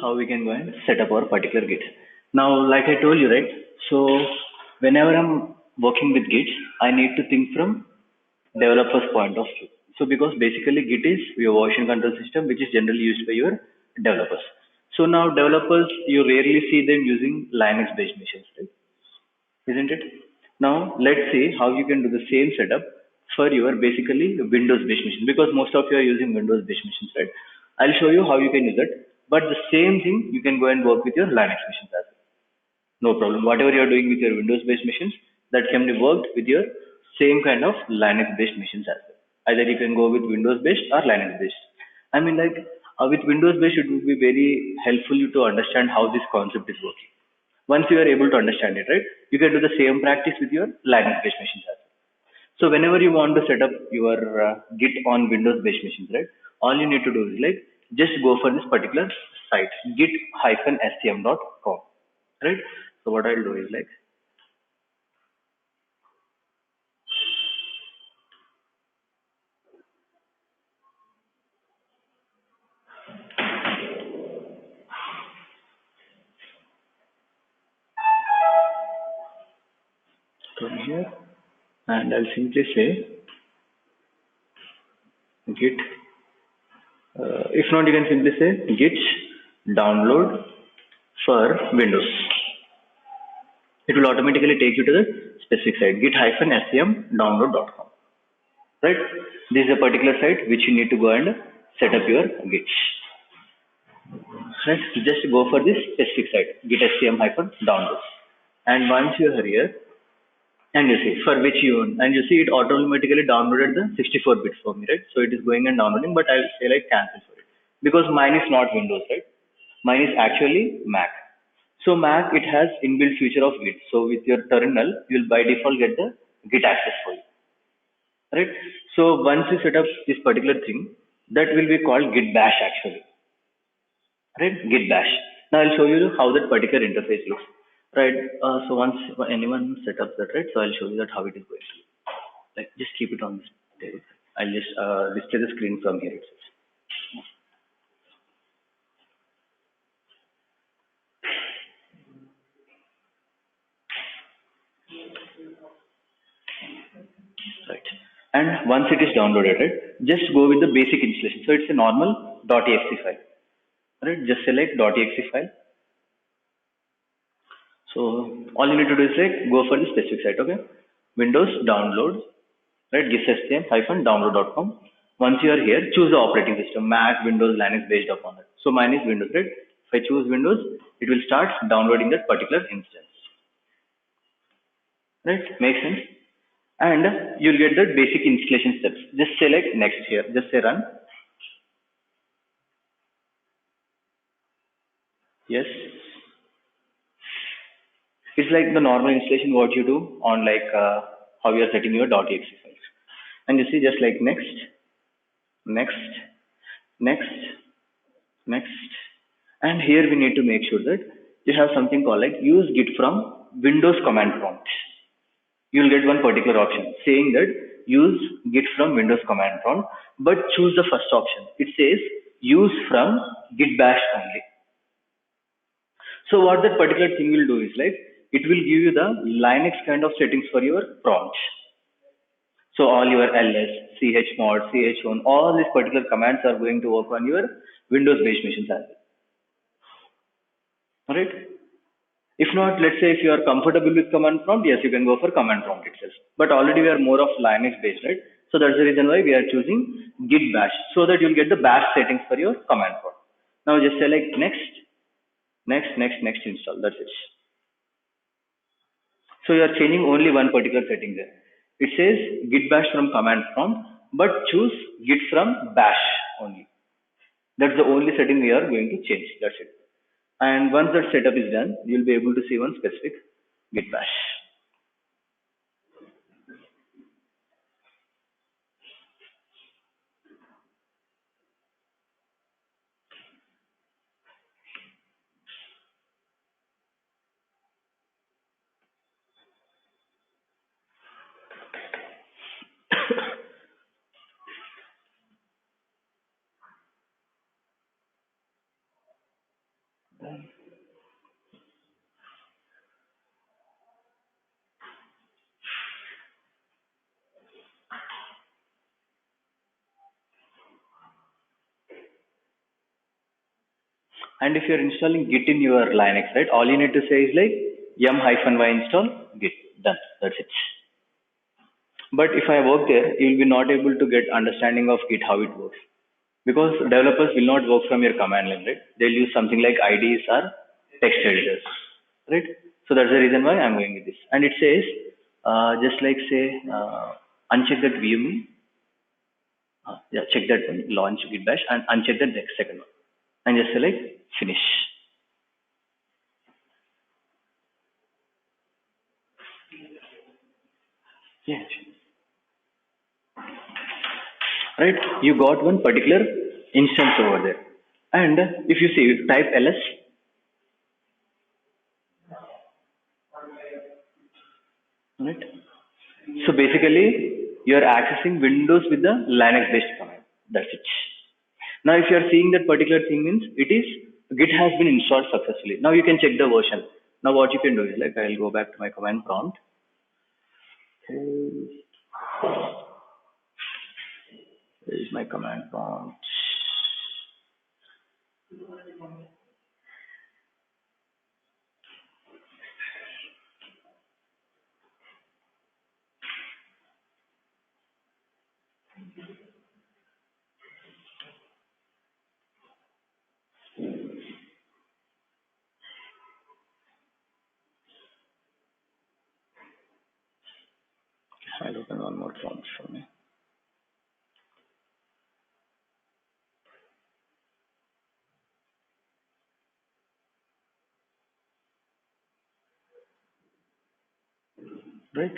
how we can go and set up our particular Git. Now, like I told you, right? So whenever I'm working with Git, I need to think from developer's point of view. So because basically Git is your version control system, which is generally used by your developers. So now developers, you rarely see them using Linux-based machines, right? Isn't it? Now let's see how you can do the same setup for your basically Windows-based machine because most of you are using Windows-based machines, right? I'll show you how you can use it, but the same thing you can go and work with your Linux machines as well. No problem. Whatever you are doing with your Windows-based machines, that can be worked with your same kind of Linux-based machines as well. Either you can go with Windows-based or Linux-based. I mean, like with Windows-based, it would be very helpful to understand how this concept is working. Once you are able to understand it, right, you can do the same practice with your Linux-based machines as well. So whenever you want to set up your Git on Windows-based machines, right, all you need to do is like just go for this particular site, git-scm.com, right? So what I'll do is like come here and I'll simply say git. If not, you can simply say git download for Windows. It will automatically take you to the specific site git-scm download.com. Right? This is a particular site which you need to go and set up your Git. Right? So just go for this specific site git-scm-download. And once you are here, and you see for which you own, and you see it automatically downloaded the 64 bits for me, right? So it is going and downloading, but I will say like cancel for it because mine is not Windows, right? Mine is actually Mac. So Mac, it has inbuilt feature of Git. So with your terminal, you will by default get the Git access for you, right? So once you set up this particular thing, that will be called Git Bash actually, right? Git Bash. Now I'll show you how that particular interface looks, right? So once anyone set up that, right? So I'll show you that how it is going to look. Like just keep it on this table. I'll just display the screen from here itself. Right. And once it is downloaded, right, just go with the basic installation. So it's a normal .exe file, right? Just select .exe file. So all you need to do is like go for the specific site, okay? Windows download, right? git-scm-download.com. Once you are here, choose the operating system, Mac, Windows, Linux based upon it. So mine is Windows, right? If I choose Windows, it will start downloading that particular instance, right? Makes sense? And you'll get the basic installation steps. Just select next here. Just say run. Yes. It's like the normal installation what you do on like how you are setting your .exe files. And you see just like next, next, next, next. And here we need to make sure that you have something called like use Git from Windows command prompt. You'll get one particular option saying that use Git from Windows command prompt, but choose the first option. It says use from Git Bash only. So what that particular thing will do is like it will give you the Linux kind of settings for your prompts. So all your ls, chmod, chown, all these particular commands are going to work on your Windows-based machines as well. Alright? If not, let's say if you are comfortable with command prompt, yes, you can go for command prompt itself. But already we are more of Linux-based, right? So that's the reason why we are choosing Git Bash, so that you'll get the Bash settings for your command prompt. Now just select next, next, next, next install. That's it. So you are changing only one particular setting there. It says Git Bash from command prompt, but choose Git from Bash only. That's the only setting we are going to change. That's it. And once that setup is done, you'll be able to see one specific Git Bash. And if you're installing Git in your Linux, right, all you need to say is like yum-y install Git. Done. That's it. But if I work there, you will be not able to get understanding of Git how it works because developers will not work from your command line, right? They'll use something like IDEs or text editors, right? So that's the reason why I'm going with this. And it says just like say uncheck that view, yeah, check that one, launch Git Bash, and uncheck that next second one, and just select finish. Yeah. Right? You got one particular instance over there. And if you see, type ls, right? So basically, you are accessing Windows with the Linux based command. That's it. Now, if you are seeing that particular thing means it is Git has been installed successfully. Now you can check the version. Now what you can do is like I'll go back to my command prompt. Okay. Where is my command prompt? I'll open one more prompt for me. Right?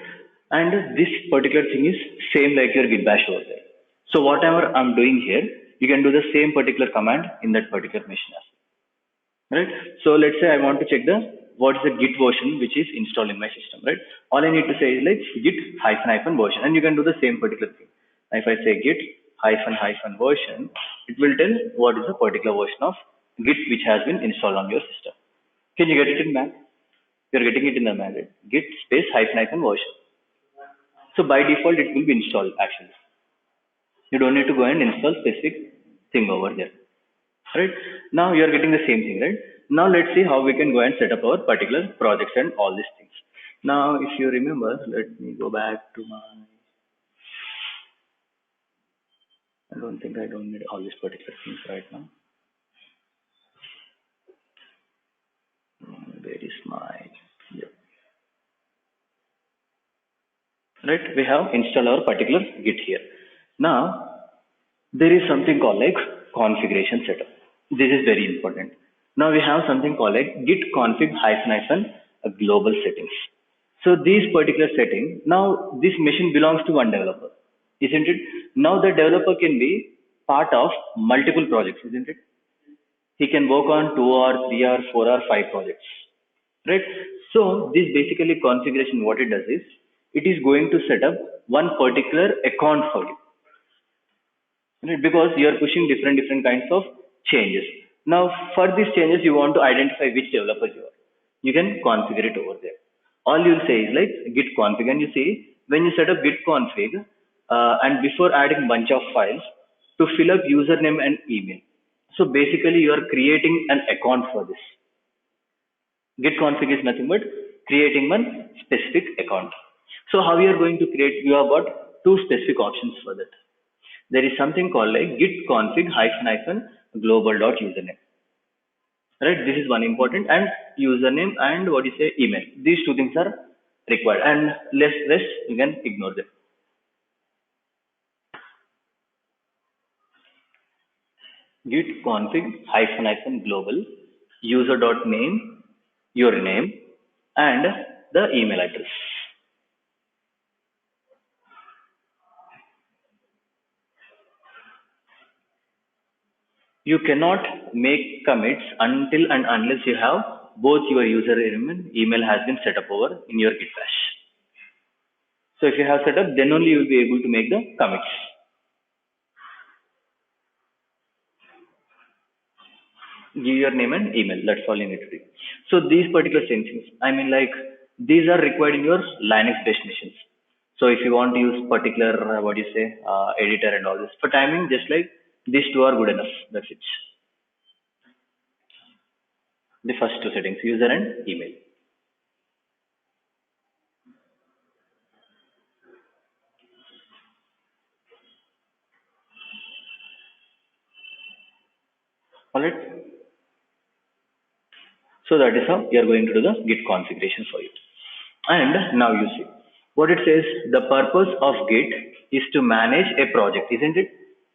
And this particular thing is same like your Git bash over there. So whatever I'm doing here, you can do the same particular command in that particular machine as well. Right? So let's say I want to check the what is the Git version which is installed in my system, right? All I need to say is like Git hyphen hyphen version, and you can do the same particular thing. Now if I say Git hyphen hyphen version, it will tell what is the particular version of Git which has been installed on your system. Can you get it in Mac? You're getting it in the Mac, right? Git space hyphen hyphen version. So by default, it will be installed actually. You don't need to go and install specific thing over there, right? Now you are getting the same thing, right? Now let's see how we can go and set up our particular projects and all these things. Now, if you remember, let me go back to my. I don't need all these particular things right now. Where is my? Yep. Right? We have installed our particular Git here. Now there is something called like configuration setup. This is very important. Now we have something called like git config hyphen hyphen global settings. So these particular setting, now this machine belongs to one developer, isn't it? Now the developer can be part of multiple projects, isn't it? He can work on 2 or 3 or 4 or 5 projects, right? So this basically configuration, what it does is, it is going to set up one particular account for you, right? Because you are pushing different kinds of changes. Now for these changes you want to identify which developer you are, you can configure it over there. All you'll say is like git config, and you see when you set up git config, and before adding bunch of files, to fill up username and email. So basically you are creating an account for this. Git config is nothing but creating one specific account. So how you are going to create, you have got two specific options for that. There is something called like git config hyphen hyphen global dot username. Right, this is one important, and username and what you say email. These two things are required, and rest you can ignore them. Git config hyphen hyphen global user dot name, your name, and the email address. You cannot make commits until and unless you have both your user and email has been set up over in your Git bash. So if you have set up, then only you will be able to make the commits. give your name and email. That's all you need to do. So these particular things, I mean, like these are required in your Linux based machines. So if you want to use particular what do you say editor and all this for timing, just like these two are good enough. That's it. The first two settings, user and email. All right. So that is how you are going to do the Git configuration for you. And now you see what it says. The purpose of Git is to manage a project, isn't it?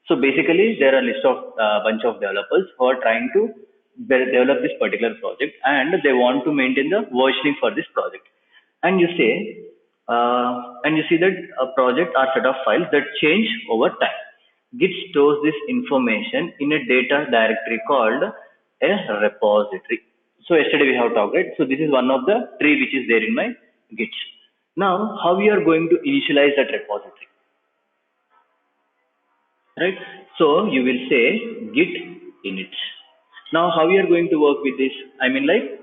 So basically, there are a list of bunch of developers who are trying to develop this particular project, and they want to maintain the versioning for this project. And you say, and you see that a project are set of files that change over time. Git stores this information in a data directory called a repository. So yesterday we have talked, right? So this is one of the tree which is there in my Git. Now, how we are going to initialize that repository, right? So you will say Git init. Now, how we are going to work with this? I mean, like,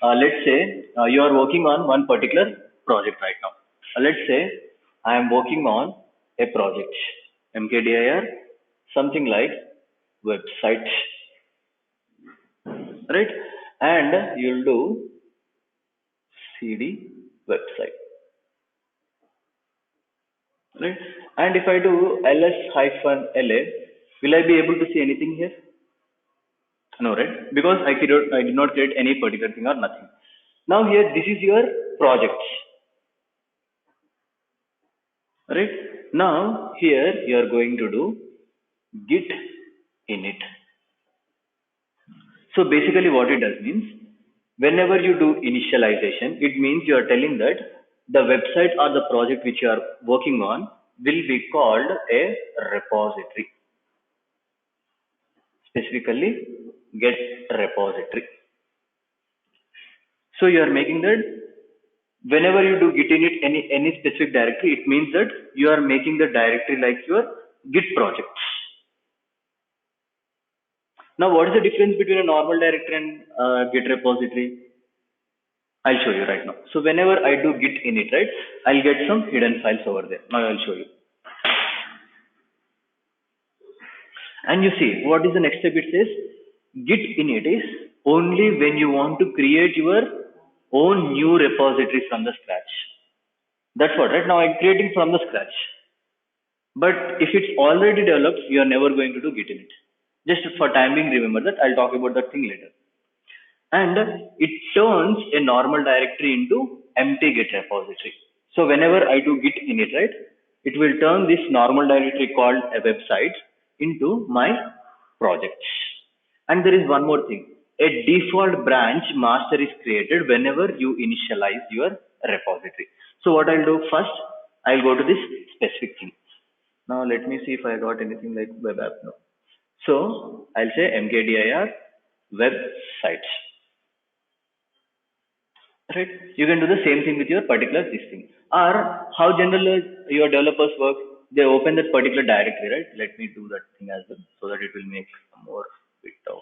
let's say you are working on one particular project right now. Let's say I am working on a project, mkdir, something like website, right? And you'll do cd website, right? And if I do ls-la, will I be able to see anything here? No, right? Because I did not create any particular thing or nothing. Now here, this is your project, right? Now here you are going to do git init. So basically what it does means, whenever you do initialization, it means you are telling that the website or the project which you are working on will be called a repository. Specifically, get repository. So you are making that whenever you do git init any specific directory, it means that you are making the directory like your Git project. Now, what is the difference between a normal directory and Git repository? I'll show you right now. So whenever I do git init, right, I'll get some hidden files over there. Now I'll show you. And you see, what is the next step? It says git init is only when you want to create your own new repository from the scratch. That's what, right? Now I'm creating from the scratch. But if it's already developed, you are never going to do git init. Just for time being, remember that. I'll talk about that thing later. And it turns a normal directory into empty git repository. So whenever I do git init, right, it will turn this normal directory called a website into my project. And there is one more thing. A default branch master is created whenever you initialize your repository. So what I'll do first, I'll go to this specific thing. Now let me see if I got anything like web app. No. So I'll say mkdir websites. Right? You can do the same thing with your particular this thing. Or how generally your developers work, they open that particular directory, right? Let me do that thing as well so that it will make more bit of.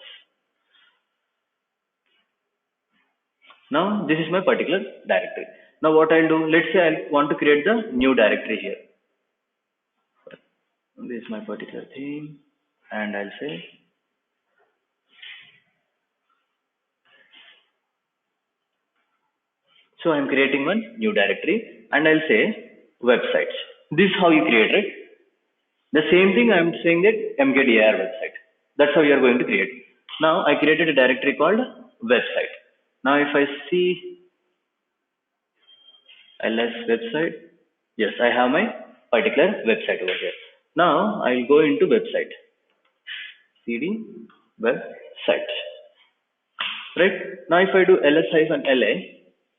Now this is my particular directory. Now what I'll do, let's say I want to create the new directory here. This is my particular thing, and I'll say so I'm creating one new directory and I'll say websites. This is how you create, right? The same thing I'm saying that mkdir website. That's how you are going to create. Now I created a directory called website. Now if I see ls website, yes, I have my particular website over here. Now I'll go into website, cd website, right? Now if I do ls-la,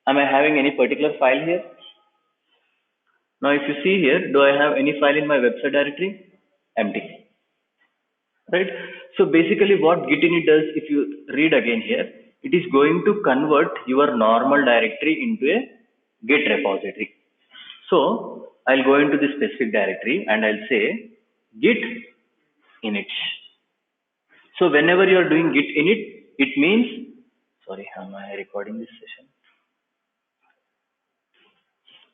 am I having any particular file here? Now if you see here, do I have any file in my website directory? Empty, right? So basically what git init does, if you read again here, it is going to convert your normal directory into a Git repository. So I'll go into this specific directory and I'll say git init. So whenever you are doing git init, it means, sorry, am I recording this session?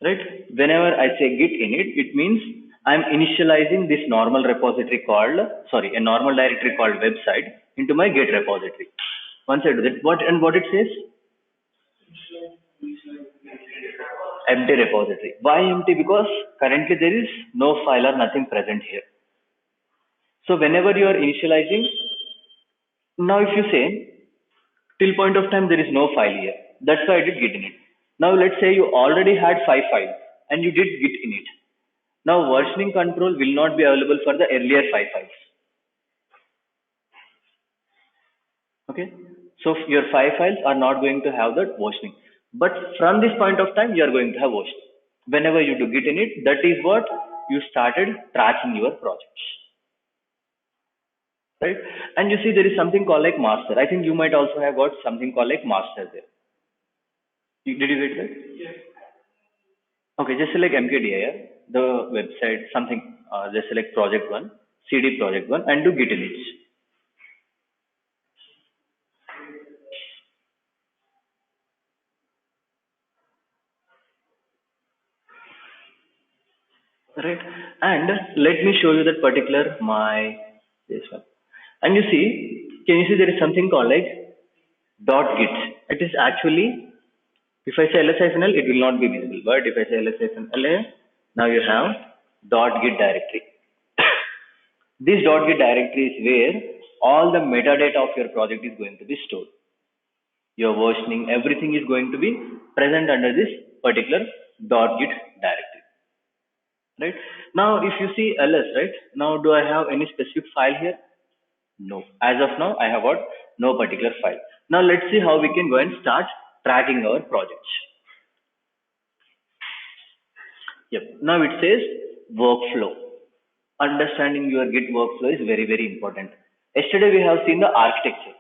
Right? Whenever I say git init, it means I'm initializing this normal repository called, sorry, a normal directory called website into my git repository. Once I do that, what it says? Empty repository. Why empty? Because currently there is no file or nothing present here. So whenever you are initializing, now if you say till point of time there is no file here, that's why I did git init. Now let's say you already had 5 files and you did git init. Now versioning control will not be available for the earlier 5 files. Okay, so your 5 files are not going to have that versioning, but from this point of time you are going to have versioning. Whenever you do git init, that is what you started tracking your projects, right? And you see there is something called like master. I think you might also have got something called like master there. Did you get that? Yes. Okay, just select mkdir, the website, something, just select project one, cd project one, and do git init. Right, and let me show you that particular this one. And you see, can you see there is something called like .git? It is actually, if I say ls-l, it will not be visible, but if I say ls-la, now you have .git directory. This .git directory is where all the metadata of your project is going to be stored. Your versioning, everything is going to be present under this particular .git directory. Right, now if you see ls, right, now do I have any specific file here? No, as of now I have got no particular file. Now let's see how we can go and start tracking our projects. Yep, now it says workflow. Understanding your git workflow is very, very important. Yesterday we have seen the architecture.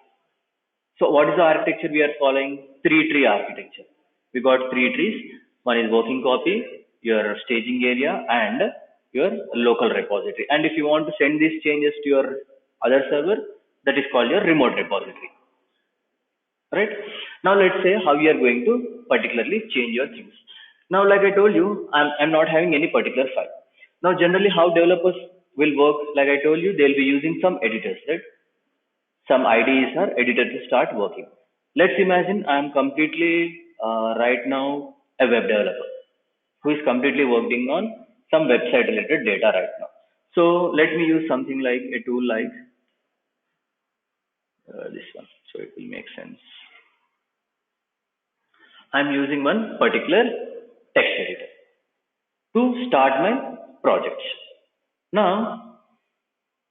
So what is the architecture we are following? 3-tree architecture. We got 3 trees. One is working copy, your staging area, and your local repository. And if you want to send these changes to your other server, that is called your remote repository. Right? Now let's say how we are going to particularly change your things. Now, like I told you, I'm not having any particular file. Now, generally how developers will work, like I told you, they'll be using some editors, right? Some IDEs are edited to start working. Let's imagine I'm completely right now a web developer who is completely working on some website related data right now. So let me use something like a tool like this one, so it will make sense. I'm using one particular text editor to start my projects. Now,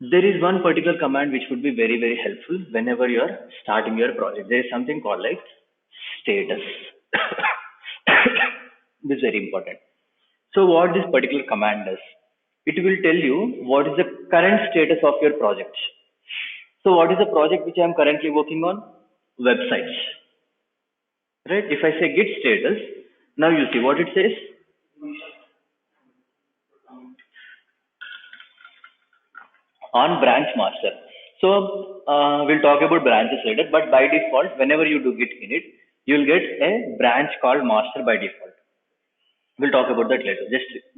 there is one particular command which would be very, very helpful whenever you are starting your project. There is something called like status. This is very important. So what this particular command does, it will tell you what is the current status of your project. So what is the project which I am currently working on? Websites. Right? If I say git status, now you see what it says. On branch master. So we'll talk about branches later, but by default, whenever you do git init, you'll get a branch called master by default. We'll talk about that later.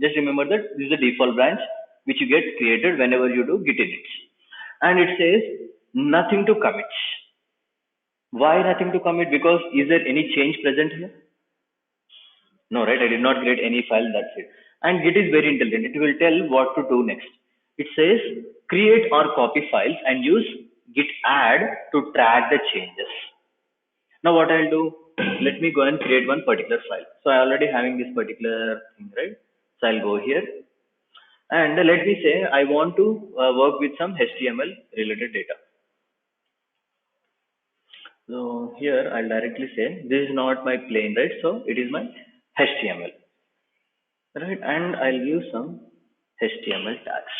Just remember that this is the default branch which you get created whenever you do git init. And it says nothing to commit. Why nothing to commit? Because is there any change present here? No, right? I did not create any file, that's it. And Git is very intelligent. It will tell what to do next. It says create or copy files and use git add to track the changes. Now what I'll do, let me go and create one particular file. So I already having this particular thing, right? So I'll go here and let me say I want to work with some HTML related data. So here I'll directly say this is not my plain, right? So it is my HTML, right? And I'll use some HTML tags.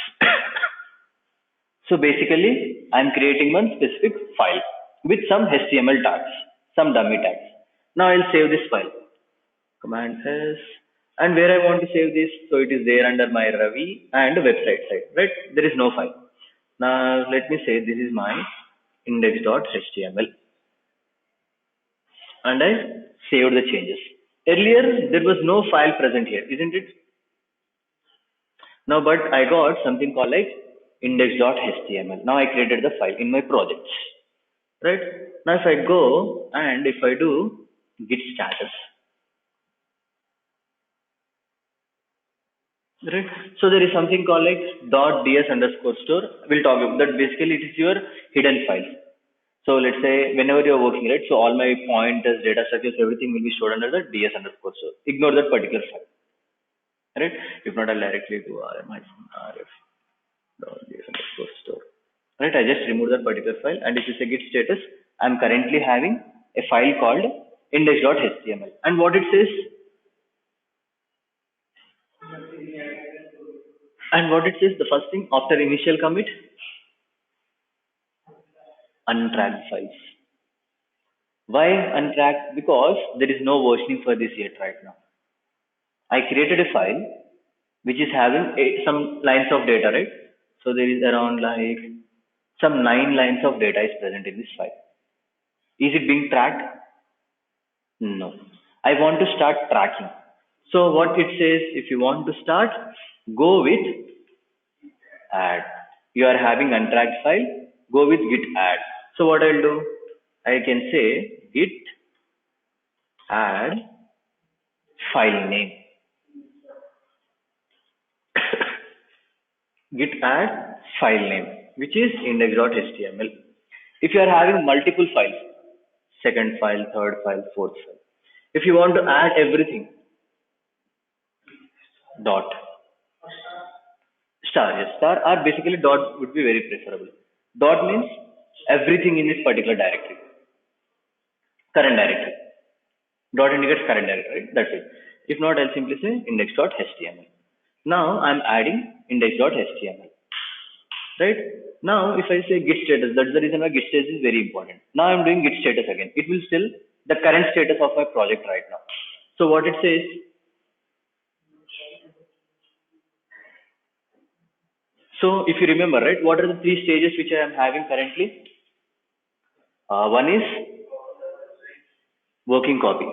So basically I'm creating one specific file with some HTML tags, some dummy tags. Now I'll save this file. Command S, and where I want to save this, so it is there under my Ravi and website side, right? There is no file. Now let me say this is my index.html. and I saved the changes. Earlier, there was no file present here, isn't it? Now, but I got something called like index.html. Now I created the file in my projects, right? Now if I go and if I do git status, right? So there is something called like .ds_store. We'll talk about that. Basically, it is your hidden file. So let's say whenever you're working, right? So all my pointers, data structures, everything will be stored under the ds_store. Ignore that particular file, right? If not, I'll directly do rf.ds_store. Right? I just remove that particular file, and if you say git status, I'm currently having a file called index.html. And what it says, the first thing after initial commit, untracked files. Why untracked? Because there is no versioning for this yet right now. I created a file which is having some lines of data, right? So there is around like some 9 lines of data is present in this file. Is it being tracked? No. I want to start tracking. So what it says, if you want to start, go with add. You are having untracked file, go with git add. So what I'll do, I can say git add file name. Git add file name, which is index.html. If you are having multiple files, second file, third file, fourth file, if you want to add everything, dot star, yes, star, or basically dot would be very preferable. Dot means everything in this particular directory, current directory. Dot indicates current directory, right? That's it. If not, I'll simply say index.html. Now I'm adding index.html. Right? Now if I say git status, that's the reason why git status is very important. Now I'm doing git status again. It will tell the current status of my project right now. So what it says, so if you remember, right, what are the 3 stages which I am having currently? One is working copy.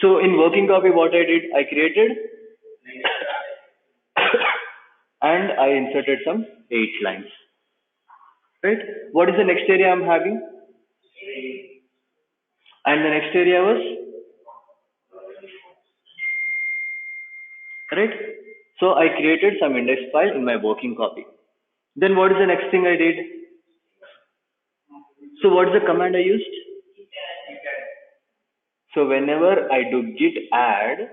So in working copy, what I did, I created and I inserted some 8 lines. Right? What is the next area I'm having? And the next area was, right? So I created some index file in my working copy. Then what is the next thing I did? So what is the command I used? So whenever I do git add,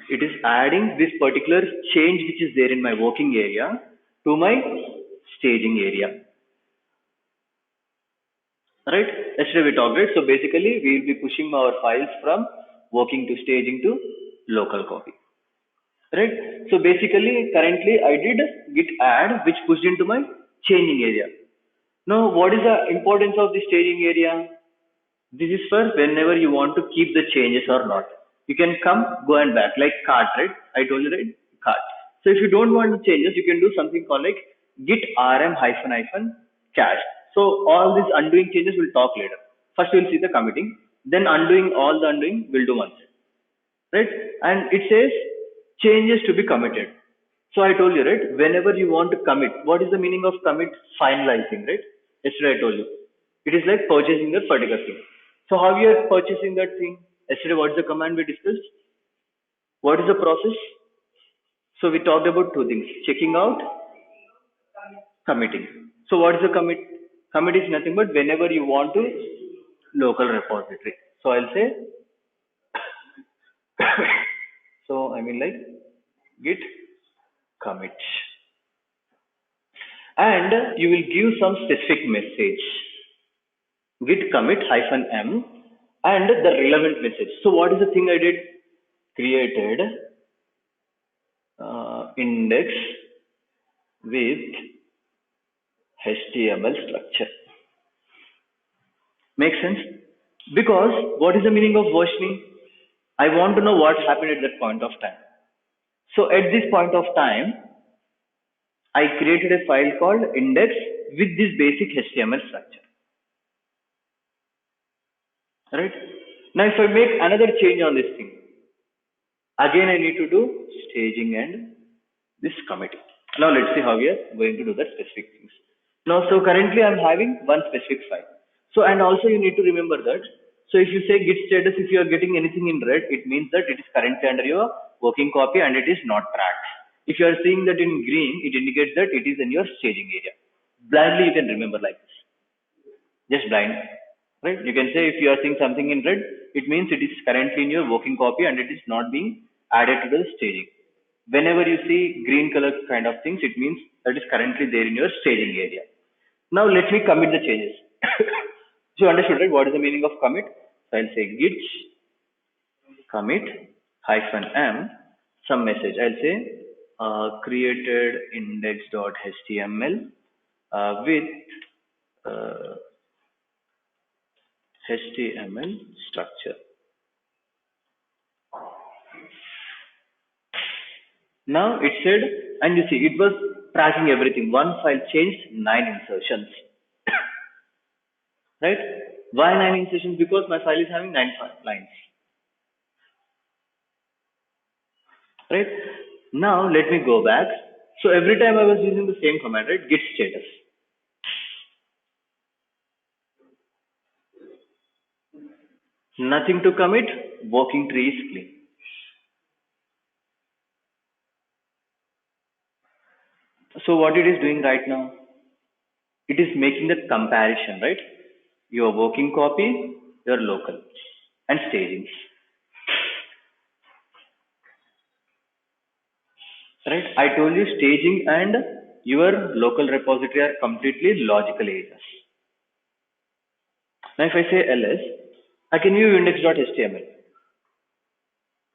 it is adding this particular change which is there in my working area to my staging area. Right? Yesterday we talked, right? So basically we will be pushing our files from working to staging to local copy. Right? So basically currently I did git add which pushed into my changing area. Now what is the importance of the staging area? This is for whenever you want to keep the changes or not. You can come, go and back like cart, right? I told you, right? Cart. So if you don't want to changes, you can do something called like git rm -- cache. So all these undoing changes we'll talk later. First we'll see the committing, then undoing, all the undoing we'll do once, right? And it says changes to be committed. So I told you, right? Whenever you want to commit, what is the meaning of commit? Finalizing, right? Yesterday I told you. It is like purchasing that particular thing. So how you are purchasing that thing? Yesterday, what is the command we discussed? What is the process? So we talked about 2 things: checking out, committing. So what is the commit? Commit is nothing but whenever you want to local repository. So I'll say, so I mean like git commit, and you will give some specific message. Git commit -m and the relevant message. So what is the thing I did? Created index with HTML structure. Make sense? Because what is the meaning of versioning? I want to know what happened at that point of time. So at this point of time, I created a file called index with this basic HTML structure. right? Now if I make another change on this thing, again I need to do staging and this commit. Now let's see how we are going to do the specific things. Now, so currently I'm having one specific file. So, and also you need to remember that. So if you say git status, if you are getting anything in red, it means that it is currently under your working copy and it is not tracked. If you are seeing that in green, it indicates that it is in your staging area. Blindly you can remember like this. Just blind, right? You can say if you are seeing something in red, it means it is currently in your working copy and it is not being added to the staging. Whenever you see green color kind of things, it means that is currently there in your staging area. Now let me commit the changes. So you understood, right? What is the meaning of commit? So I'll say git commit hyphen m some message. I'll say created index.html with uh, HTML structure. Now it said, and you see, it was tracking everything. One file changed 9 insertions, right? Why 9 insertions? Because my file is having 9 lines, right? Now let me go back. So every time I was using the same command, right? Git status. Nothing to commit. Working tree is clean. So what it is doing right now? It is making the comparison, right? Your working copy, your local, and stagings. Right? I told you staging and your local repository are completely logical areas. Now if I say ls, I can view index.html,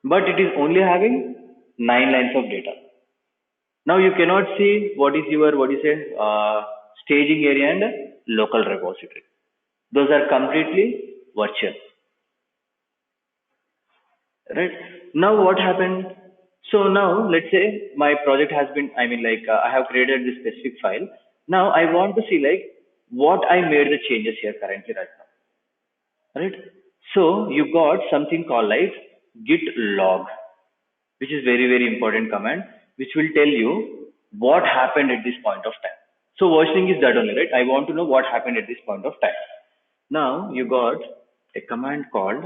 but it is only having 9 lines of data. Now you cannot see what is your, what you say, staging area and local repository. Those are completely virtual. Right? Now what happened? So now let's say my project has been, I mean like I have created this specific file. Now I want to see like what I made the changes here currently right now. Right? So you got something called like git log, which is very, very important command, which will tell you what happened at this point of time. So versioning is that only, right? I want to know what happened at this point of time. Now you got a command called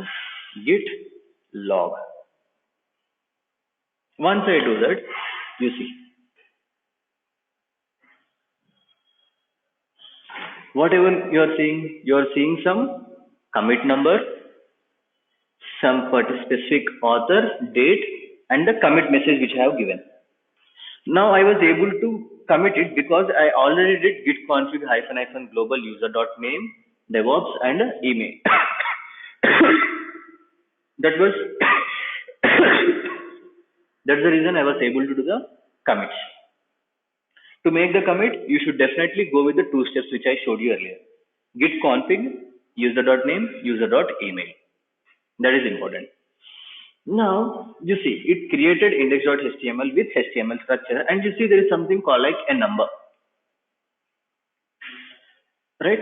git log. Once I do that, you see, whatever you are seeing some commit number, some specific author, date, and the commit message which I have given. Now I was able to commit it because I already did git config hyphen hyphen global user dot name, DevOps, and email. That was that's the reason I was able to do the commits. To make the commit, you should definitely go with the 2 steps which I showed you earlier. Git config, user.name, user.email. That is important. Now, you see, it created index.html with HTML structure, and you see there is something called like a number. Right?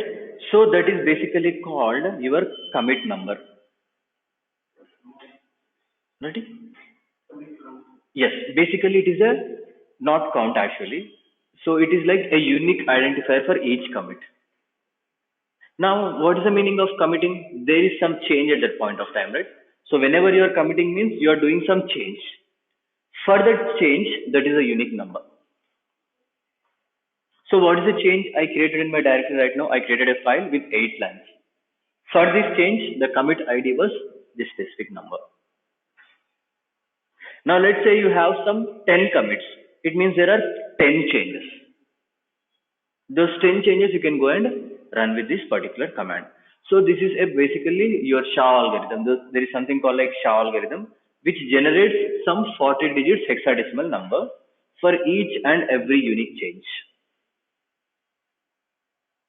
So that is basically called your commit number. Ready? Yes, basically it is a not count actually. So it is like a unique identifier for each commit. Now, what is the meaning of committing? There is some change at that point of time, right? So whenever you are committing means you are doing some change. For that change, that is a unique number. So what is the change I created in my directory right now? I created a file with 8 lines. For this change, the commit ID was this specific number. Now let's say you have some 10 commits. It means there are 10 changes. Those 10 changes you can go and run with this particular command. So this is a basically your SHA algorithm. There is something called like SHA algorithm which generates some 40 digits hexadecimal number for each and every unique change.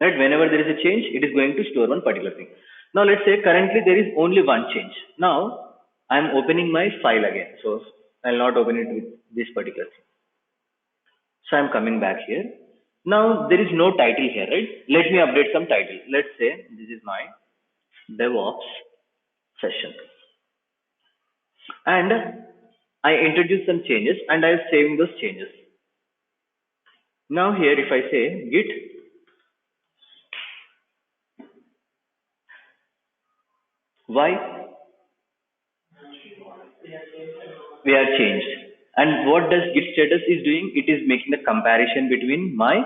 Right? Whenever there is a change, it is going to store one particular thing. Now let's say currently there is only one change. Now I am opening my file again. So I'll not open it with this particular thing. So I'm coming back here. Now there is no title here, right? Let me update some title. Let's say this is my DevOps session. And I introduce some changes and I'm saving those changes. Now here if I say git why we are changed, and what does git status is doing, it is making the comparison between my,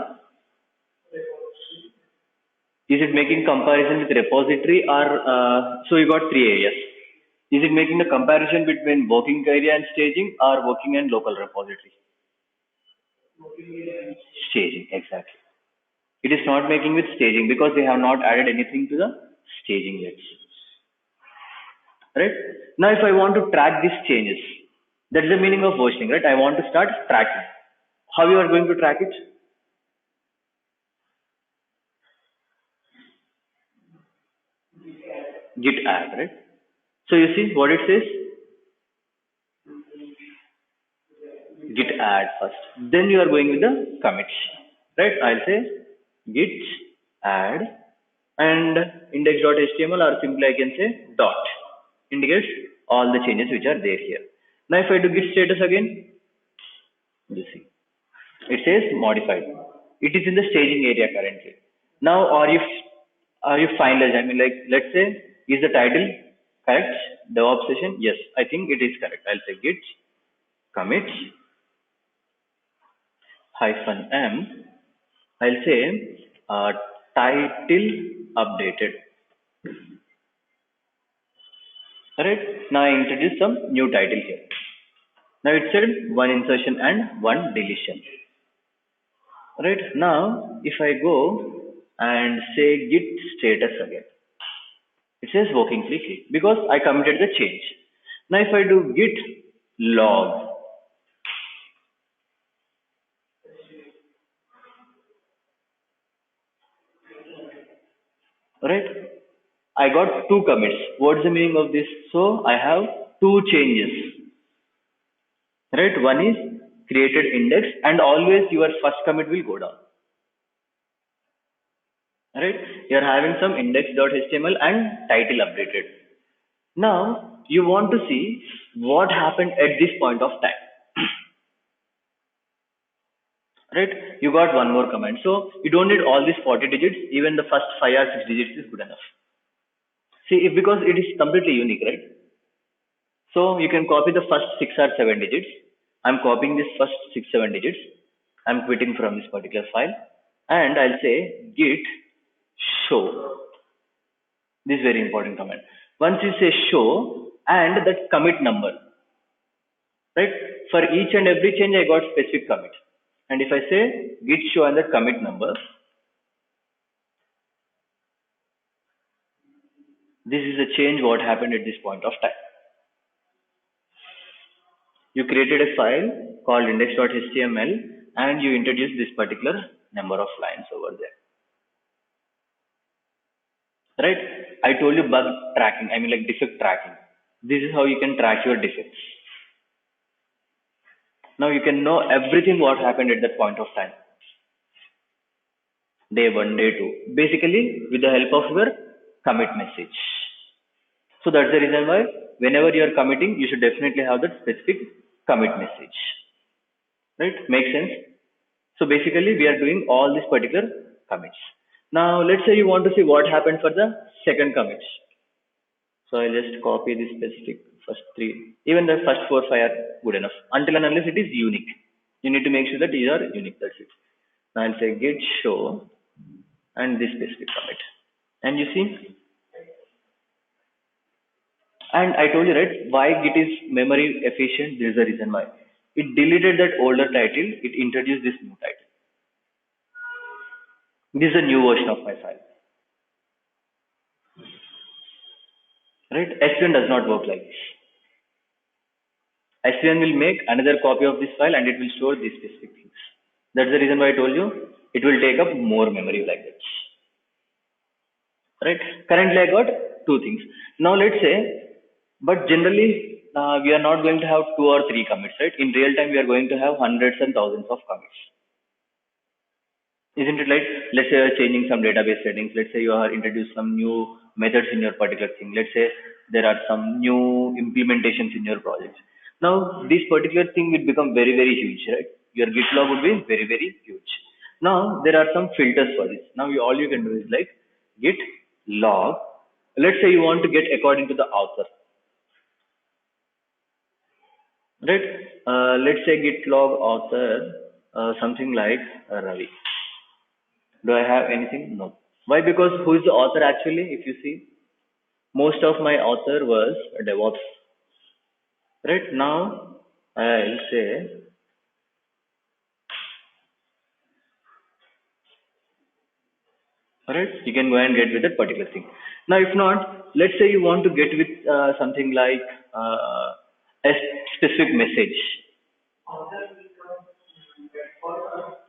is it making comparison with repository or so you got three areas. Is it making the comparison between working area and staging or working and local repository? Staging, exactly. It is not making with staging because they have not added anything to the staging yet. Right? Now if I want to track these changes, that is the meaning of versioning, right? I want to start tracking. How you are going to track it? Git add, right? So you see what it says? Git add first. Then you are going with the commits, right? I'll say git add and index.html, or simply I can say dot, indicates all the changes which are there here. Now if I do git status again, you see it says modified. It is in the staging area currently. Now are you finalized? I mean, like, let's say, is the title correct? DevOps session? Yes, I think it is correct. I'll say git commit -m. I'll say title updated. Alright. Now I introduce some new title here. Now it said one insertion and one deletion. Right. Now if I go and say git status again, it says working clean because I committed the change. Now if I do git log, right, I got two commits. What's the meaning of this? So I have two changes, right? One is created index, and always your first commit will go down, right? You're having some index.html and title updated. Now you want to see what happened at this point of time. Right? You got one more command. So you don't need all these 40 digits, even the first 5 or 6 digits is good enough. See, because it is completely unique, right? So you can copy the first 6 or 7 digits. I'm copying this first 6, 7 digits. I'm quitting from this particular file, and I'll say git show. This is very important command. Once you say show and that commit number, right? For each and every change, I got specific commit. And if I say git show and the commit number, this is a change what happened at this point of time. You created a file called index.html and you introduced this particular number of lines over there. Right? I told you bug tracking, I mean like defect tracking. This is how you can track your defects. Now you can know everything what happened at that point of time. Day 1, day 2. Basically with the help of your commit message. So that's the reason why whenever you are committing, you should definitely have that specific commit message. Right? Makes sense? So basically we are doing all these particular commits. Now let's say you want to see what happened for the second commits. So I'll just copy this specific first 3. Even the first 4, 5 are good enough. Until and unless it is unique. You need to make sure that these are unique. That's it. Now I'll say git show and this specific commit. And you see, and I told you, right, why Git is memory efficient. There is a reason why. It deleted that older title, it introduced this new title. This is a new version of my file. Right? SVN does not work like this. SVN will make another copy of this file and it will store these specific things. That's the reason why I told you it will take up more memory like that. Right? Currently I got 2 things. Now let's say, but generally we are not going to have 2 or 3 commits, right? In real time we are going to have hundreds and thousands of commits. Isn't it? Like, let's say you are changing some database settings, let's say you are introduced some new methods in your particular thing. Let's say there are some new implementations in your project. Now this particular thing will become very, very huge, right? Your Git log would be very, very huge. Now there are some filters for this. Now all you can do is like Git log. Let's say you want to get according to the author, right? Let's say Git log author, something like Ravi. Do I have anything? No. Why? Because who is the author actually? If you see, most of my author was a DevOps. Right now, I'll say, alright, you can go and get with that particular thing. Now, if not, let's say you want to get with something like a specific message.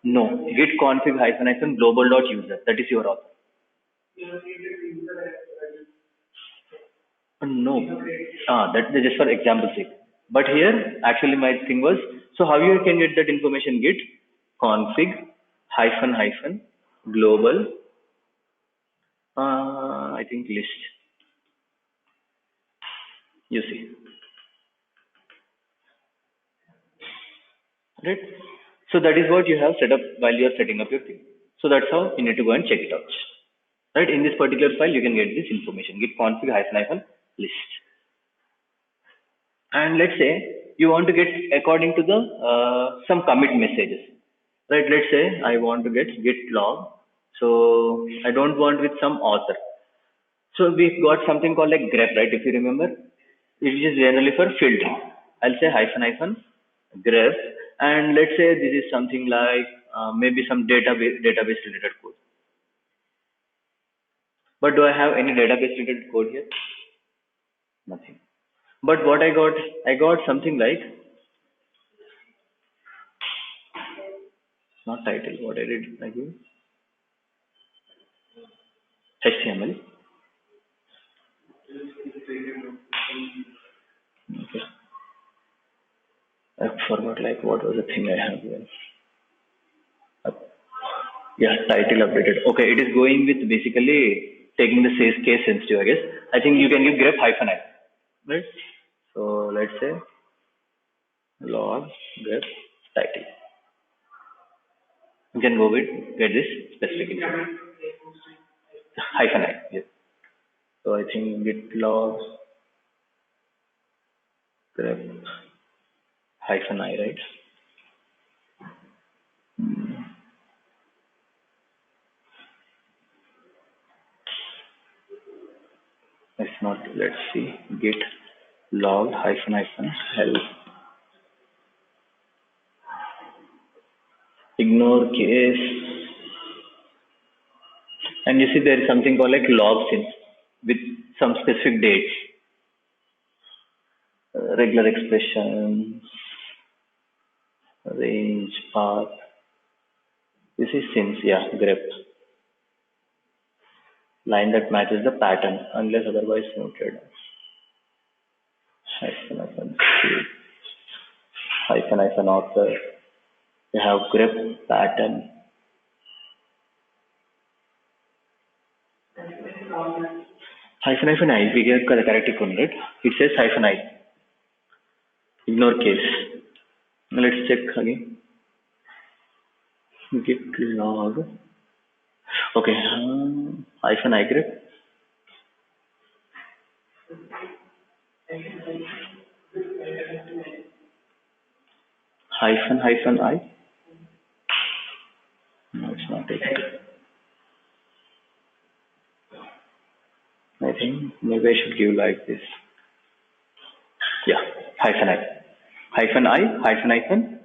No, git config hyphen hyphen global dot user. That is your author. No, that is just for example sake. But here, actually, my thing was, so how you can get that information? Git config hyphen hyphen global, I think list. You see, right? So that is what you have set up while you are setting up your thing. So that's how you need to go and check it out. Right? In this particular file, you can get this information. Git config hyphen hyphen list. And let's say you want to get according to the some commit messages, right? Let's say I want to get git log, so I don't want with some author. So we got something called like grep, right? If you remember, it is generally for filtering. I'll say hyphen hyphen grep, and let's say this is something like maybe some database related code. But do I have any database related code here? Nothing. But what I got something like, not title, what I did, I give HTML. Okay. I forgot like what was the thing I have here. Yeah, title updated. Okay, it is going with basically taking the case sensitive, I guess. I think you can give grep hyphen I, right? So let's say log grep title. You can go with get this specific information. Hyphen I, yes. So I think git log grep hyphen I, right? If not, let's see, git log hyphen hyphen help. Ignore case. And you see there is something called like log since with some specific dates. Regular expression, range, path. This is since, yeah, grep. Line that matches the pattern unless otherwise noted. Hyphen hyphen hyphen hyphen author. You have grep pattern. Hyphen hyphen I. We get the correct one, right? It says hyphen I. Ignore case. Now let's check again. Git log. Okay. Hyphen I grep. Hyphen hyphen I. No, it's not it. I think maybe I should give like this. Yeah, hyphen I. Hyphen I, hyphen hyphen.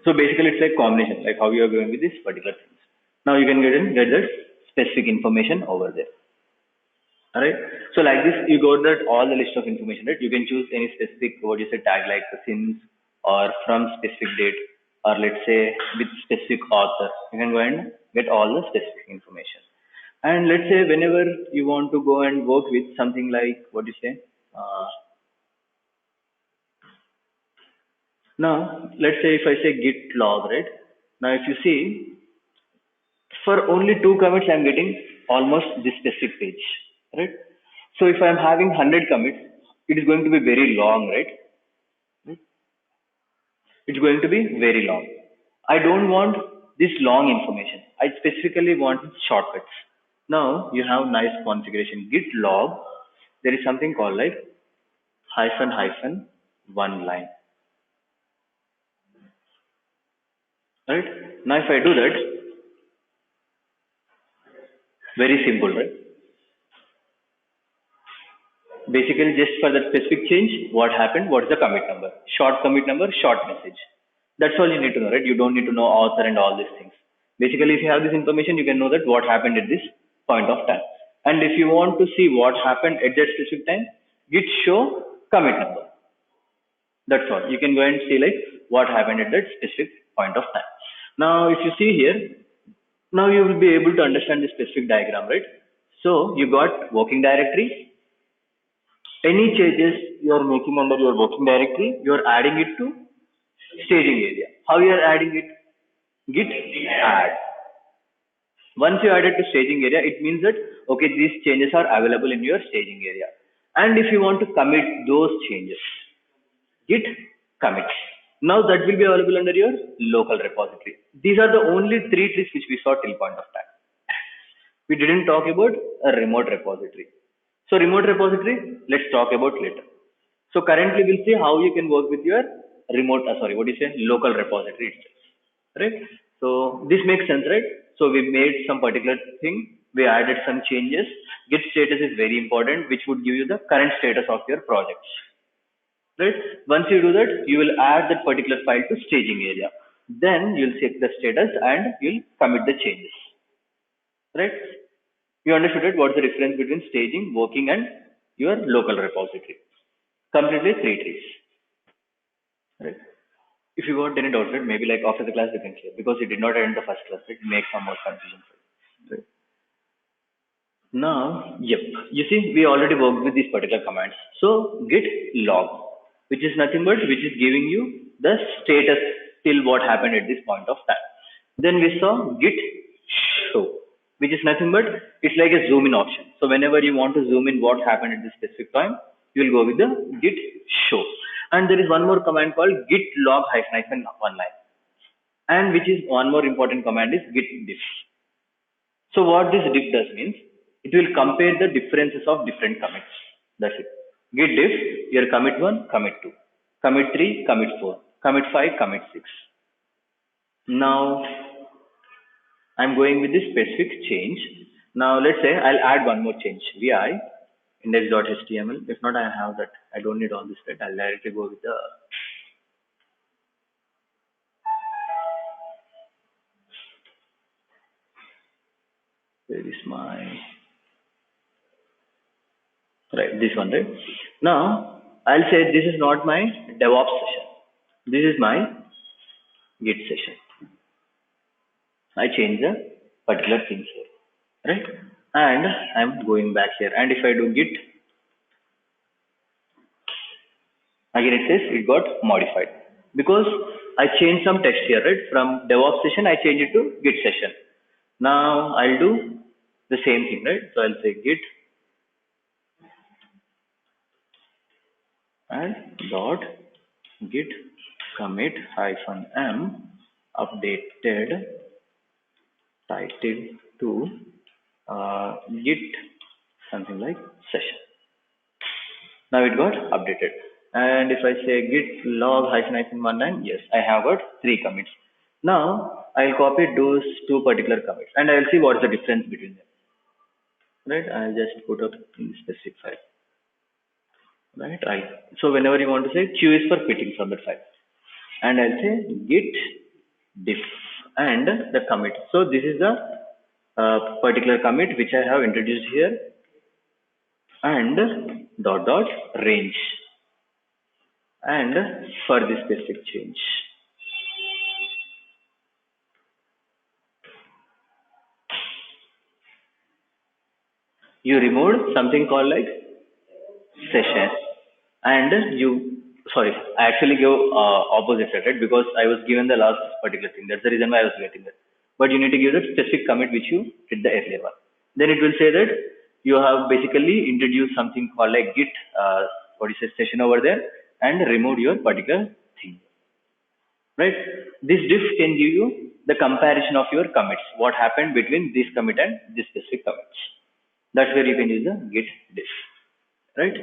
So basically it's like combination, like how you are going with this particular things. Now you can get that specific information over there. Alright. So like this, you got that all the list of information, right? You can choose any specific what you say tag like since or from specific date, or let's say with specific author. You can go and get all the specific information. And let's say whenever you want to go and work with something like what you say. Now let's say if I say git log, right? Now if you see, for only 2 commits I'm getting almost this specific page, right? So if I'm having 100 commits, it is going to be very long, right? It's going to be very long. I don't want this long information. I specifically want shortcuts. Now you have nice configuration. Git log, there is something called like hyphen hyphen one line. Right? Now if I do that, very simple, right? Basically just for that specific change, what happened, what is the commit number, short commit number, short message. That's all you need to know, right? You don't need to know author and all these things. Basically, if you have this information, you can know that what happened at this point of time. And if you want to see what happened at that specific time, git show commit number. That's all. You can go and see like what happened at that specific point of time. Now, if you see here, now you will be able to understand the specific diagram, right? So you got working directory. Any changes you are making under your working directory, you are adding it to staging area. How you are adding it? Git add. Once you add it to staging area, it means that okay, these changes are available in your staging area. And if you want to commit those changes, git commit. Now that will be available under your local repository. These are the only three tricks which we saw till point of time. We didn't talk about a remote repository. So remote repository, let's talk about later. So currently we'll see how you can work with your remote, local repository itself, right? So this makes sense, right? So we made some particular thing, we added some changes. Git status is very important, which would give you the current status of your projects, right? Once you do that, you will add that particular file to staging area. Then you'll check the status and you'll commit the changes, right? You understood it? What's the difference between staging, working, and your local repository? Completely three trees, right? If you got any doubts, right, maybe like after the class you can clear because you did not attend the first class, it makes some more confusion for you, right? Now, yep, you see, we already worked with these particular commands. So git log, which is nothing but which is giving you the status till what happened at this point of time. Then we saw git show, which is nothing but it's like a zoom in option. So whenever you want to zoom in what happened at this specific time, you will go with the git show. And there is one more command called git log hyphen one line. And which is one more important command is git diff. So what this diff does means it will compare the differences of different commits. That's it. Git diff, your commit 1, commit 2, commit 3, commit 4, commit 5, commit 6. Now I'm going with this specific change. Now let's say I'll add one more change. Vi index.html. If not, I have that. I don't need all this, right? I'll directly go with the where is my right, this one, right? Now I'll say this is not my DevOps session. This is my Git session. I change the particular things here, right? And I'm going back here. And if I do Git, again it says it got modified because I changed some text here, right? From DevOps session, I change it to Git session. Now I'll do the same thing, right? So I'll say Git and dot Git commit hyphen m updated title to Git something like session. Now it got updated. And if I say git log hyphen one line, yes, I have got 3 commits. Now I'll copy those 2 particular commits and I'll see what's the difference between them. Right? I'll just put up in specific file. Right? So whenever you want to say Q is for quitting from that file. And I'll say git diff and the commit. So this is the particular commit which I have introduced here and dot dot range and for this specific change. You removed something called like session and I actually give opposite, right? Because I was given the last particular thing. That's the reason why I was getting that. But you need to give the specific commit which you did the earlier one. Then it will say that you have basically introduced something called like Git, what is a session over there, and removed your particular thing, right? This diff can give you the comparison of your commits, what happened between this commit and this specific commits. That's where you can use the Git diff, right?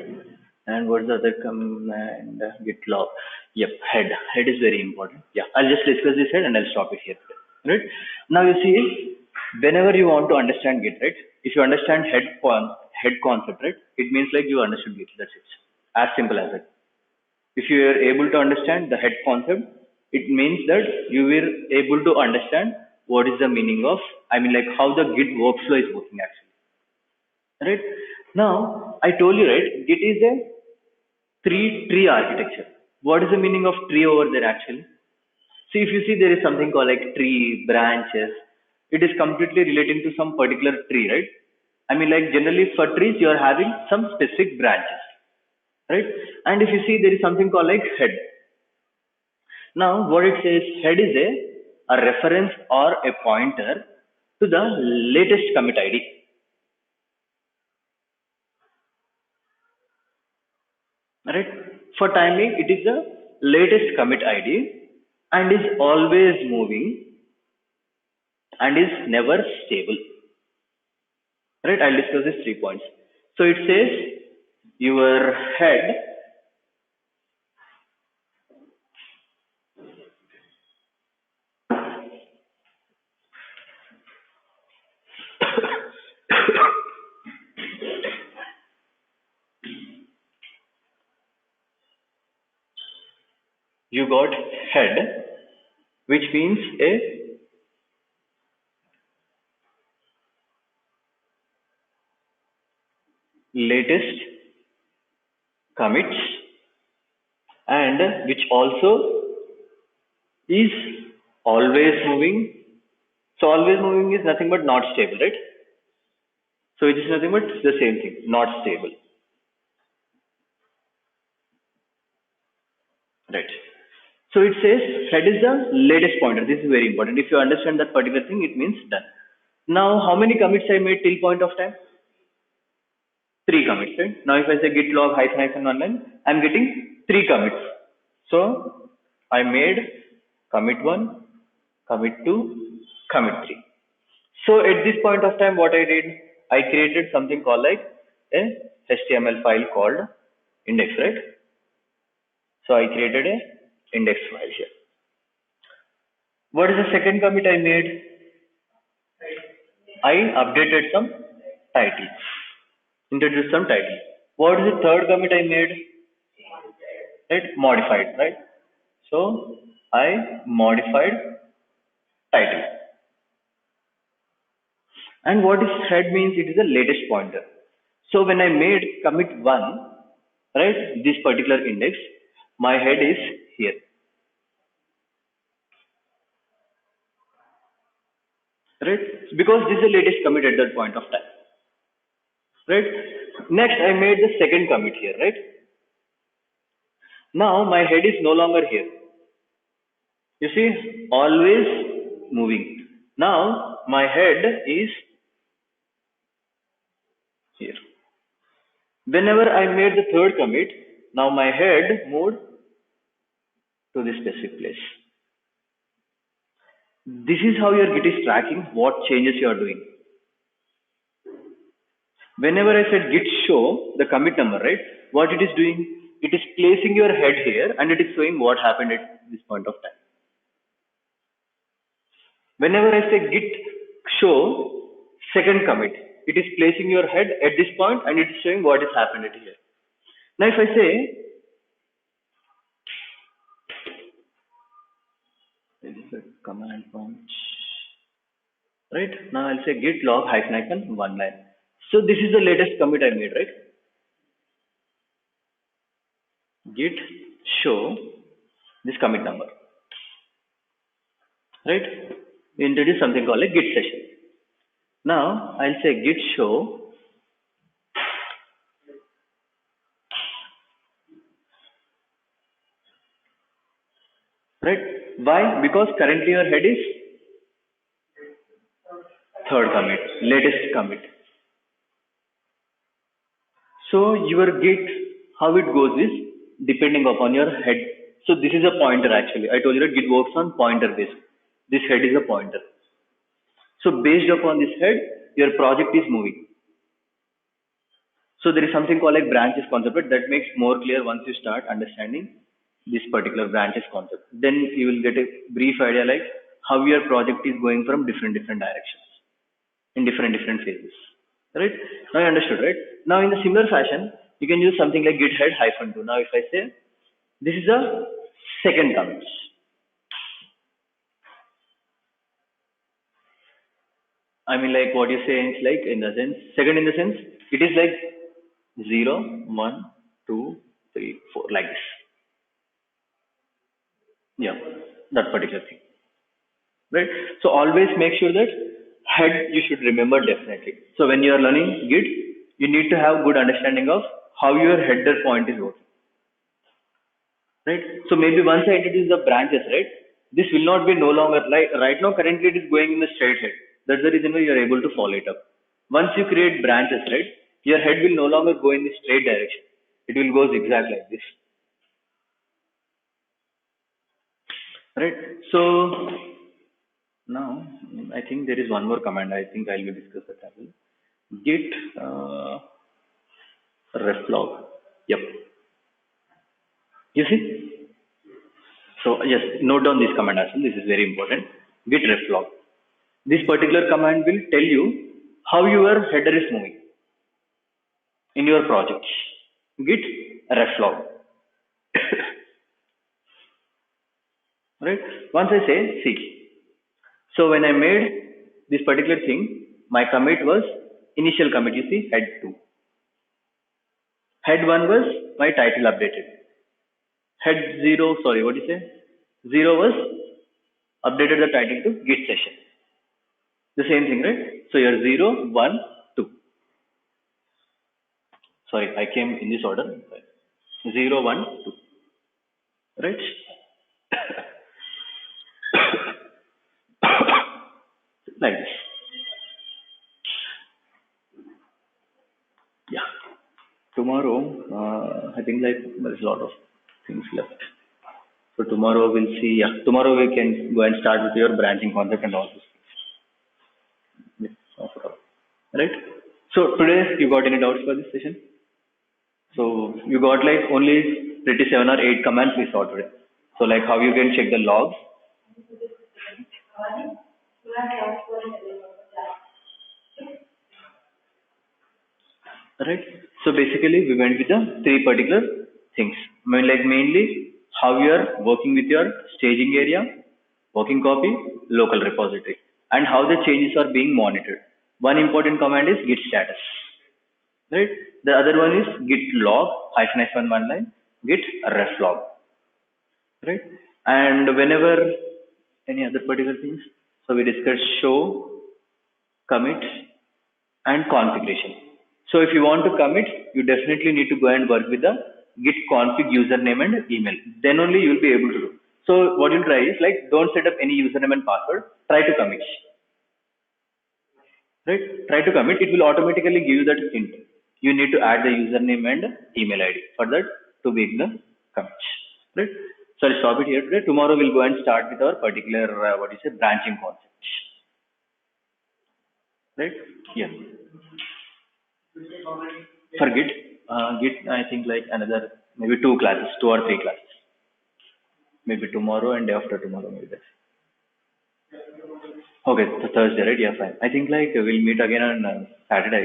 And what's the other command? Git log. Yep, head. Head is very important. Yeah, I'll just discuss this head and I'll stop it here. Right? Now you see, whenever you want to understand Git, right? If you understand head concept, right? It means like you understood Git. That's it. As simple as it. If you are able to understand the head concept, it means that you will able to understand what is the meaning of, I mean, like how the Git workflow is working actually. Right? Now, I told you, right, Git is a tree architecture. What is the meaning of tree over there actually? See, if you see there is something called like tree, branches, it is completely relating to some particular tree, right? I mean, like generally for trees, you are having some specific branches, right? And if you see there is something called like head. Now, what it says, head is a reference or a pointer to the latest commit ID. Right? For timing, it is the latest commit ID and is always moving and is never stable. Right? I'll discuss these 3 points. So it says your head you got head, which means a latest commits and which also is always moving. So always moving is nothing but not stable, right? So it is nothing but the same thing, not stable. Right. So it says head is the latest pointer. This is very important. If you understand that particular thing, it means done. Now, how many commits I made till point of time? 3 commits, right? Now, if I say git log hyphen one line, I'm getting 3 commits. So I made commit 1, commit 2, commit 3. So at this point of time, what I did, I created something called like a HTML file called index, right? So I created a index file here. What is the second commit I made? I updated some title, introduced some title. What is the third commit I made? It modified, right? So I modified title. And what is head means? It is the latest pointer. So when I made commit 1, right, this particular index, my head is here. Right? Because this is the latest commit at that point of time. Right? Next, I made the second commit here, right? Now my head is no longer here. You see, always moving. Now my head is here. Whenever I made the third commit, now my head moved to this specific place. This is how your Git is tracking what changes you are doing. Whenever I said git show the commit number, right? What it is doing? It is placing your head here and it is showing what happened at this point of time. Whenever I say git show second commit, it is placing your head at this point and it is showing what has happened at here. Now if I say, this is a command prompt, right? Now I'll say git log hyphen one line. So this is the latest commit I made, right? Git show this commit number, right? We introduce something called a git session. Now I'll say git show right? Why? Because currently your head is third commit, latest commit. So your Git, how it goes is depending upon your head. So this is a pointer actually. I told you that Git works on pointer base. This head is a pointer. So based upon this head, your project is moving. So there is something called like branches concept, but that makes more clear once you start understanding this particular branches concept. Then you will get a brief idea like how your project is going from different directions in different phases. Right? Now you understood, right? Now in the similar fashion, you can use something like git head -2. Now if I say this is a second commit. I mean like what you say is like in the sense second in the sense it is like 0, 1, 2, 3, 4 like this. Yeah, that particular thing. Right? So always make sure that head you should remember definitely. So when you are learning Git, you need to have good understanding of how your header point is working. Right? So maybe once I introduce the branches, right, this will not be no longer like right now currently it is going in the straight head. That's the reason why you are able to follow it up. Once you create branches, right, your head will no longer go in the straight direction. It will go zigzag like this. Right? So now I think there is one more command I think I will discuss that as well. Git reflog. Yep. You see? So yes, note down this command as well. This is very important. Git reflog. This particular command will tell you how your header is moving in your project. Git reflog. Right? Once I say see. So when I made this particular thing, my commit was initial commit. You see, head 2. Head 1 was my title updated. Head 0, sorry, what do you say? 0 was updated the title to Git session. The same thing, right? So your 0, 1, 2. Sorry, I came in this order. 0, 1, 2. Right? Like this. Yeah. Tomorrow, I think like there is a lot of things left. So tomorrow we'll see. Yeah, tomorrow we can go and start with your branching concept and all this. Yeah, no problem. Right? So today you got any doubts for this session? So you got like only pretty 7 or 8 commands we saw today. So like how you can check the logs. Right? So basically we went with the 3 particular things. I mean like mainly how you are working with your staging area, working copy, local repository, and how the changes are being monitored. One important command is git status. Right? The other one is git log -1 one line, git reflog. Right? And whenever any other particular things, so we discussed show, commit, and configuration. So if you want to commit, you definitely need to go and work with the git config username and email. Then only you will be able to do. So what you'll try is like don't set up any username and password. Try to commit. Right? Try to commit. It will automatically give you that hint. You need to add the username and email ID for that to make the commit. Right? So I'll stop it here today. Tomorrow we'll go and start with our particular what is a branching concept. Right? Yeah. For Git, Git I think like another maybe 2 classes, 2 or 3 classes. Maybe tomorrow and day after tomorrow maybe that. Okay, so Thursday, right? Yeah, fine. I think like we'll meet again on Saturday.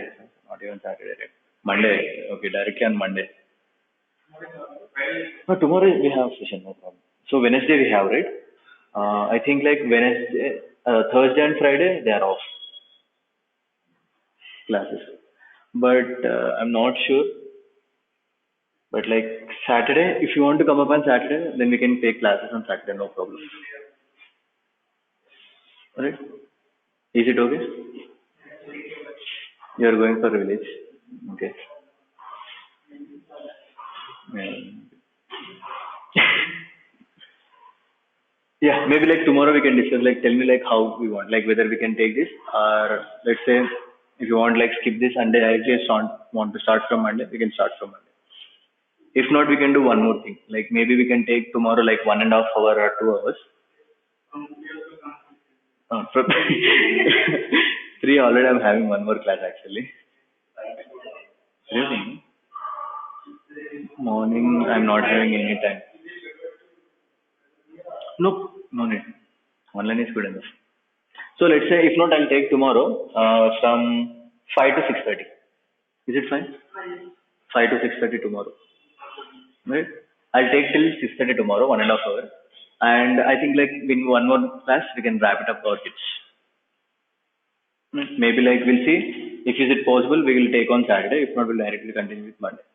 Not even Saturday, right? Monday. Okay, directly on Monday. No, tomorrow we have session, no problem. So Wednesday we have, right? I think like Wednesday, Thursday and Friday they are off classes. But I'm not sure. But like Saturday, if you want to come up on Saturday, then we can take classes on Saturday, no problem. Alright? Is it okay? You are going for village. Okay. Yeah, maybe like tomorrow we can discuss, like tell me like how we want, like whether we can take this or let's say If you want like skip this and directly want to start from Monday, we can start from Monday. If not, we can do one more thing. Like maybe we can take tomorrow like 1.5 hour or 2 hours. For 3 already I'm having one more class actually. Really? Morning I'm not having any time. Nope, no need. Online is good enough. So let's say if not, I'll take tomorrow from 5 to 6:30. Is it fine? 5 to 6:30 tomorrow. Right? I'll take till 6:30 tomorrow, 1.5 hour. And I think like in one more class we can wrap it up our kids. Maybe like we'll see if is it possible we will take on Saturday. If not, we'll directly continue with Monday.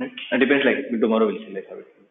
Right? It depends like tomorrow we'll see like how it goes.